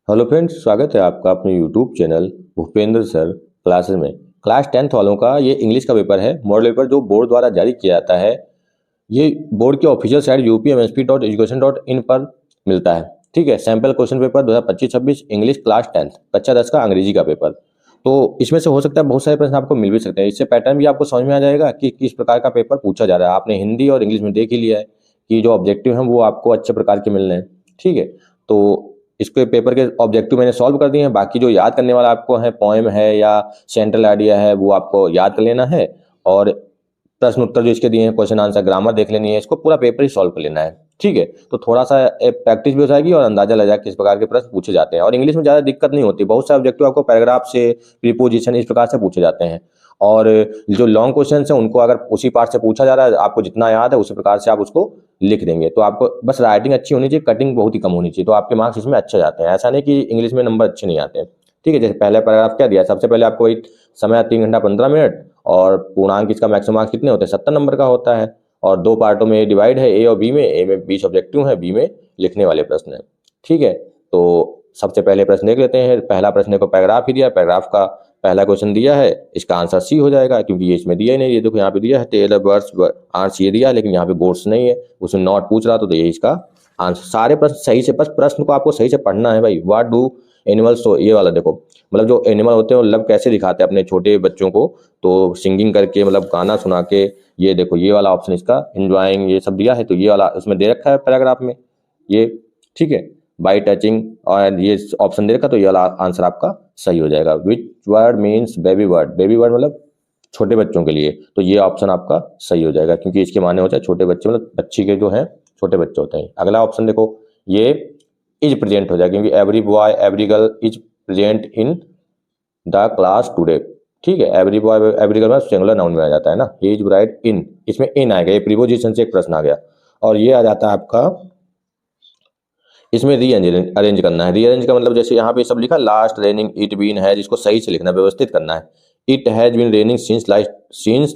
Hello friends, स्वागत है आपका अपने YouTube channel Bhupendra sir classes में। क्लास 10th वालों का ये इंग्लिश का पेपर है, मॉडल पेपर जो बोर्ड द्वारा जारी किया जाता है। ये बोर्ड की ऑफिशियल साइट upmsp.education.in पर मिलता है। ठीक है, sample question paper 2025-26 English class 10th कक्षा 10 का अंग्रेजी का पेपर। तो इसमें से हो सकता है बहुत सारे प्रश्न आपको मिल भी सकते हैं। इससे पैटर्न भी आपको समझ में आ जाएगा कि किस प्रकार का पेपर पूछा जा रहा है। आपने हिंदी और इंग्लिश में देख ही लिया है कि जो ऑब्जेक्टिव हैं वो आपको अच्छे प्रकार के मिलने हैं। ठीक है, तो इसके पेपर के ऑब्जेक्टिव मैंने सॉल्व कर दिए हैं। बाकी जो याद करने वाला आपको है, पोएम है या सेंट्रल आइडिया है, वो आपको याद कर लेना है। और प्रश्न उत्तर जो इसके दिए हैं, क्वेश्चन आंसर, ग्रामर देख लेनी है। इसको पूरा पेपर ही सॉल्व कर लेना है। ठीक है, तो थोड़ा सा प्रैक्टिस भी हो जाएगी और अंदाजा लग जाएगा किस प्रकार के प्रश्न पूछे जाते हैं। और इंग्लिश में ज़्यादा दिक्कत नहीं होती, बहुत सारे ऑब्जेक्टिव आपको पैराग्राफ से, प्रीपोजिशन, इस प्रकार से पूछे जाते हैं। और जो लॉन्ग क्वेश्चन है उनको अगर उसी पार्ट से पूछा जा रहा है, आपको जितना याद है उसी प्रकार से आप उसको लिख देंगे। तो आपको बस राइटिंग अच्छी होनी चाहिए, कटिंग बहुत ही कम होनी चाहिए, तो आपके मार्क्स इसमें अच्छे जाते हैं। ऐसा नहीं कि इंग्लिश में नंबर अच्छे नहीं आते हैं। ठीक है, जैसे पहले पैराग्राफ क्या दिया, सबसे पहले आपको वही समय 3 घंटा 15 मिनट, और पूर्णांक इसका मैक्सिमम मार्क्स कितने होते हैं, 70 नंबर का होता है। और 2 पार्टों में डिवाइड है, ए और बी में। ए में 20 ऑब्जेक्टिव है, बी में लिखने वाले प्रश्न है। ठीक है, तो सबसे पहले प्रश्न देख लेते हैं। पहला प्रश्न को पैराग्राफ ही दिया, पैराग्राफ का पहला क्वेश्चन दिया है, इसका आंसर सी हो जाएगा, क्योंकि ये इसमें दिया ही नहीं। ये देखो यहाँ पे दिया है टेलर बर्ड्स आंसर ये दिया, लेकिन यहाँ पे गोट्स नहीं है, उसमें नॉट पूछ रहा, तो ये इसका आंसर। सारे प्रश्न सही से, बस प्रश्न को आपको सही से पढ़ना है भाई। व्हाट डू एनिमल्स, तो ये वाला देखो, मतलब जो एनिमल होते हैं वो लव कैसे दिखाते हैं अपने छोटे बच्चों को, तो सिंगिंग करके, मतलब गाना सुना के। ये देखो ये वाला ऑप्शन इसका एंजॉइंग, ये सब दिया है, तो ये वाला उसमें दे रखा है पैराग्राफ में ये। ठीक है, बाई टचिंग, और ये ऑप्शन दे रखा, तो ये वाला आंसर आपका सही हो जाएगा। Which word means baby word, baby word मतलब छोटे बच्चों के लिए, तो ये ऑप्शन आपका सही हो जाएगा, क्योंकि इसके माने होता है छोटे बच्चे, मतलब बच्ची के जो है छोटे बच्चे होते हैं। अगला ऑप्शन देखो, ये इज प्रेजेंट हो जाएगा, क्योंकि every boy every girl is present in the class today. ठीक है, every boy every girl singular noun में आ जाता है ना, ही इज ब्राइट इन, इसमें इन आएगा, ये प्रीपोजिशन से एक प्रश्न आ गया। और ये आ जाता है आपका, इसमें रीअरेंज करना है। रीअरेंज का मतलब जैसे यहाँ पे सब लिखा, लास्ट रेनिंग इट बीन है, जिसको सही से लिखना, व्यवस्थित करना है। It has been raining since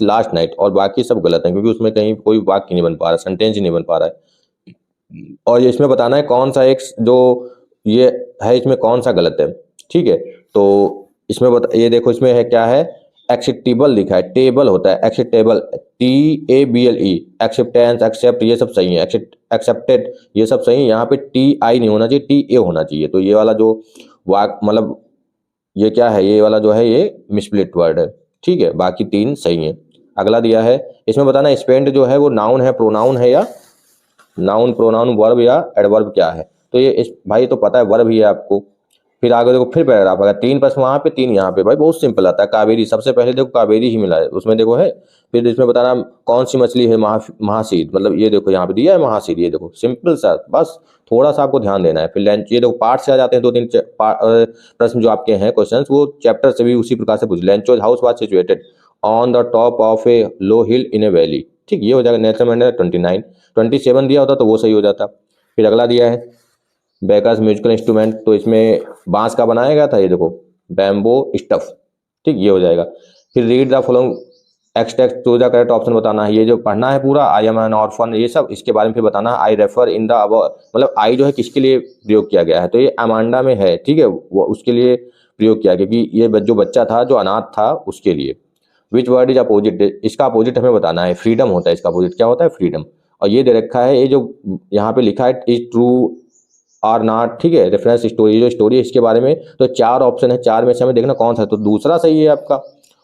last night, और बाकी सब गलत है, क्योंकि उसमें कहीं कोई वाक्य नहीं बन पा रहा, सेंटेंस ही नहीं बन पा रहा है। और ये इसमें बताना है कौन सा एक जो ये है, इसमें कौन सा गलत है। ठीक है, तो इसमें ये देखो, इसमें है क्या है, एक्सेप्टेबल लिखा है, टेबल होता है एक्सेप्टेबल, TABLE, एक्सेप्टेंस, एक्सेप्ट, ये सब सही है। एक्सेप्टेड, ये सब सही है। यहाँ पे TI नहीं होना चाहिए, TA होना चाहिए। तो ये वाला जो वाक, मतलब ये क्या है, ये वाला जो है ये मिसप्लेट वर्ड है। ठीक है, बाकी 3 सही है। अगला दिया है, इसमें बताना स्पेंड जो है वो नाउन है, प्रोनाउन है, या नाउन, प्रोनाउन, वर्ब या एडवर्ब क्या है। तो ये इस भाई तो पता है वर्ब ही है आपको। फिर आगे देखो, फिर पैराग्राफ आएगा, 3 प्रश्न वहाँ पे, 3 यहाँ पे। भाई बहुत सिंपल आता है। कावेरी, सबसे पहले देखो कावेरी ही मिला है, उसमें देखो है। फिर इसमें बताना कौन सी मछली है महासीर, मतलब ये देखो यहाँ पे दिया है महासीर, ये देखो सिंपल सा, बस थोड़ा सा आपको ध्यान देना है। फिर लंच, ये देखो पार्ट से आ जाते हैं, 2-3 प्रश्न जो आपके हैं क्वेश्चन, वो चैप्टर से भी उसी प्रकार से पूछ। Lencho's house was situated on the top of a low hill in a valley. ठीक, ये हो जाएगा। नेशनल मैंने 29, 27 दिया होता तो वो सही हो जाता। फिर अगला दिया है बेकर्स म्यूजिकल इंस्ट्रूमेंट, तो इसमें बांस का बनाया गया था, ये देखो बैम्बो स्टफ। ठीक, ये हो जाएगा। फिर read the following extract to the correct option बताना है, ये जो पढ़ना है पूरा, आई एम एन ऑर्फन, ये सब इसके बारे में फिर बताना है। आई रेफर इन द अब, मतलब आई जो है किसके लिए प्रयोग किया गया है, तो ये अमांडा में है। ठीक है, वो उसके लिए प्रयोग किया, क्योंकि ये जो बच्चा था जो अनाथ था उसके लिए। विच वर्ड इज अपोजिट, इसका अपोजिट हमें बताना है। फ्रीडम होता है इसका अपोजिट, क्या होता है, फ्रीडम। और ये दे रखा है, ये जो यहाँ पे लिखा है इज ट्रू आर नॉट। ठीक है, रेफरेंस स्टोरी, जो स्टोरी है इसके बारे में, तो 4 ऑप्शन है, 4 में से हमें देखना कौन सा है, तो दूसरा सही है आपका,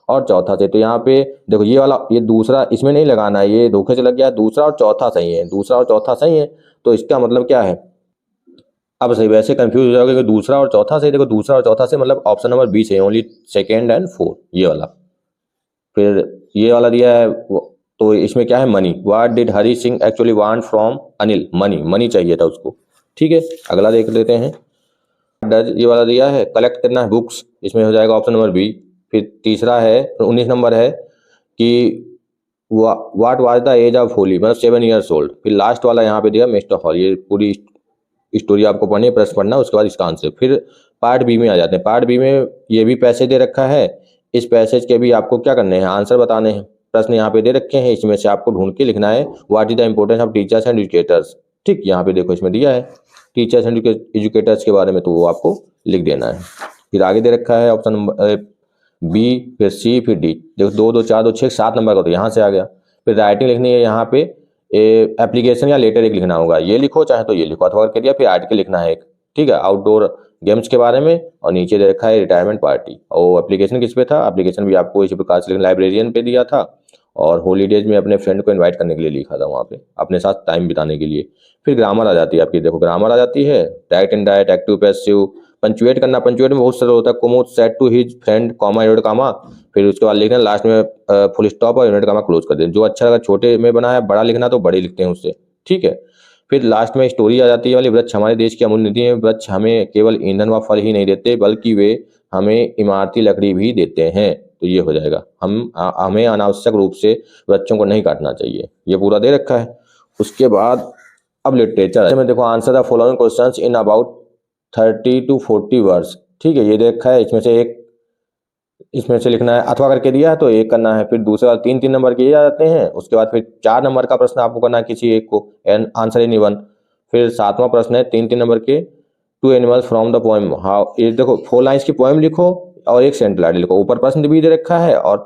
और चौथा से। तो यहाँ पे देखो ये वाला, ये दूसरा इसमें नहीं लगाना है, ये धोखे से लग गया। दूसरा और चौथा सही है, दूसरा और चौथा सही है, तो इसका मतलब क्या है, अब सही वैसे कंफ्यूज हो जाओगे कि दूसरा और चौथा सही। देखो दूसरा और चौथा से मतलब ऑप्शन नंबर बी है, ओनली सेकेंड एंड फोर्थ, ये वाला। फिर ये वाला दिया है तो इसमें क्या है, money. What did Hari Singh actually want from Anil, money, money चाहिए था उसको। ठीक है, अगला देख लेते हैं। डज, ये वाला दिया है कलेक्ट करना है बुक्स, इसमें हो जाएगा ऑप्शन नंबर बी। फिर तीसरा है 19 नंबर है कि what was the age of Holi, मतलब 7 years old। फिर लास्ट वाला यहाँ पे दिया मिस्टर हॉल, ये पूरी स्टोरी आपको पढ़नी है, प्रश्न पढ़ना, उसके बाद इसका आंसर। फिर पार्ट बी में आ जाते हैं। पार्ट बी में ये भी पैसे दे रखा है, इस पैसेज के भी आपको क्या करने हैं, आंसर बताने हैं। प्रश्न यहाँ पे दे रखे हैं, इसमें से आपको ढूंढ के लिखना है। What is the importance of teachers and educators. ठीक, यहाँ पे देखो इसमें दिया है टीचर्स एंड एजुकेटर्स के बारे में, तो वो आपको लिख देना है। फिर आगे दे रखा है ऑप्शन नंबर बी, फिर सी, फिर डी। देखो 2 2 4 2 6 7 नंबर का तो यहाँ से आ गया। फिर राइटिंग लिखनी है, यहाँ पे एप्लीकेशन या लेटर एक लिखना होगा, ये लिखो चाहे तो ये लिखो, अथवा कर दिया। फिर आर्टिकल लिखना है एक, ठीक है, आउटडोर गेम्स के बारे में, और नीचे दे रखा है रिटायरमेंट पार्टी। और एप्लीकेशन किस पे था, एप्लीकेशन भी आपको इसी प्रकार से लाइब्रेरियन पे दिया था, और हॉलीडेज में अपने फ्रेंड को इनवाइट करने के लिए लिखा था वहाँ पे, अपने साथ टाइम बिताने के लिए। फिर ग्रामर आ जाती है आपकी, देखो ग्रामर आ जाती है, direct indirect, active passive, punctuate करना, पंचुएट में बहुत सरल होता है, Kumud said to his friend, comma unit comma, फिर उसके बाद लिखना लास्ट में फुल स्टॉप और यूनिट कामा क्लोज कर दें। जो अच्छा लगा छोटे में बना है, बड़ा लिखना तो बड़े लिखते हैं उससे, ठीक है। फिर लास्ट में स्टोरी आ जाती है वाली, वृक्ष हमारे देश की अमूल्य निधि है, वृक्ष हमें केवल ईंधन व फल ही नहीं देते बल्कि वे हमें इमारती लकड़ी भी देते हैं, तो ये हो जाएगा। हमें अनावश्यक रूप से वृक्षों को नहीं काटना चाहिए, ये पूरा दे रखा है। उसके बाद अब लिटरेचर में देखो, answer the following questions in about 30 to 40 words, ठीक है, ये दे रखा है। इसमें से लिखना है, अथवा करके दिया है तो एक करना है। फिर दूसरा 3 नंबर के ये आ जाते हैं। उसके बाद फिर 4 नंबर का प्रश्न आपको करना है किसी एक को, आंसर एनी वन। फिर 7वां प्रश्न है 3 नंबर के, 2 animals from the poem how, ये देखो 4 लाइन्स की पोएम लिखो और एक सेंटेंस लाइन लिखो। ऊपर प्रश्न भी दे रखा है, और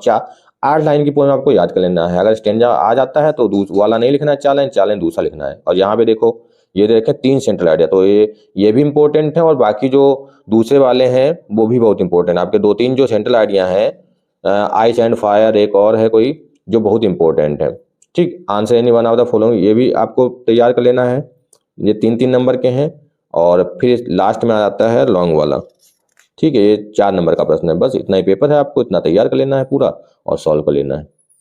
8 लाइन की पोएम आपको याद कर लेना है। अगर स्टेंजा आ जाता है तो वाला नहीं लिखना है 4 लाइन दूसरा लिखना है। और यहाँ पे देखो ये दे रखे 3 सेंट्रल आइडिया, तो ये भी इंपॉर्टेंट है, और बाकी जो दूसरे वाले हैं वो भी बहुत इंपॉर्टेंट है। आपके 2-3 जो सेंट्रल आइडिया हैं, आइस एंड फायर, एक और है कोई जो बहुत इंपॉर्टेंट है, ठीक। Answer any one of the following, ये भी आपको तैयार कर लेना है। ये 3 नंबर के हैं, और फिर लास्ट में आ जाता है लॉन्ग वाला, ठीक है। ये 4 नंबर का प्रश्न है। बस इतना ही पेपर है, आपको इतना तैयार कर लेना है पूरा और सॉल्व कर लेना है।